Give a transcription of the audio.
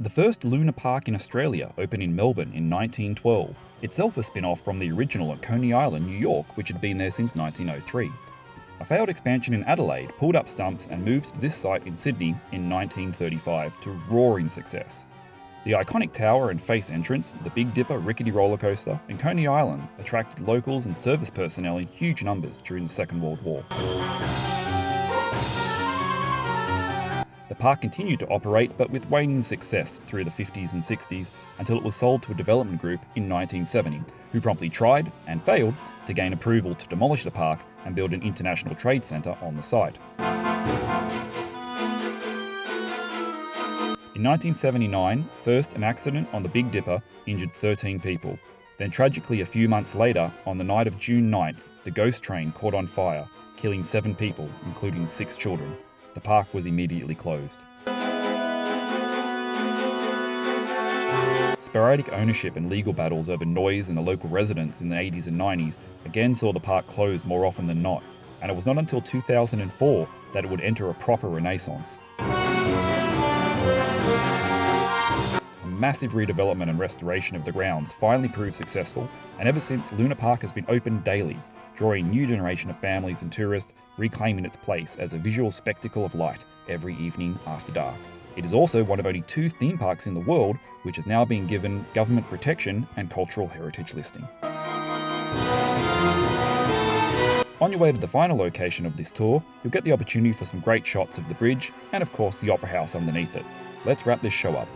The first lunar park in Australia opened in Melbourne in 1912, itself a spin-off from the original at Coney Island, New York, which had been there since 1903. A failed expansion in Adelaide pulled up stumps and moved to this site in Sydney in 1935 to roaring success. The iconic tower and face entrance, the Big Dipper rickety roller coaster, and Coney Island attracted locals and service personnel in huge numbers during the Second World War. The park continued to operate, but with waning success through the 50s and 60s until it was sold to a development group in 1970, who promptly tried, and failed, to gain approval to demolish the park and build an international trade centre on the site. In 1979, first an accident on the Big Dipper injured 13 people. Then tragically a few months later, on the night of June 9th, the ghost train caught on fire, killing 7 people, including 6 children. The park was immediately closed. Sporadic ownership and legal battles over noise in the local residents in the 80s and 90s again saw the park close more often than not, and it was not until 2004 that it would enter a proper renaissance. A massive redevelopment and restoration of the grounds finally proved successful, and ever since, Luna Park has been open daily, drawing a new generation of families and tourists, reclaiming its place as a visual spectacle of light every evening after dark. It is also one of only 2 theme parks in the world which has now been given government protection and cultural heritage listing. On your way to the final location of this tour, you'll get the opportunity for some great shots of the bridge and of course the Opera House underneath it. Let's wrap this show up.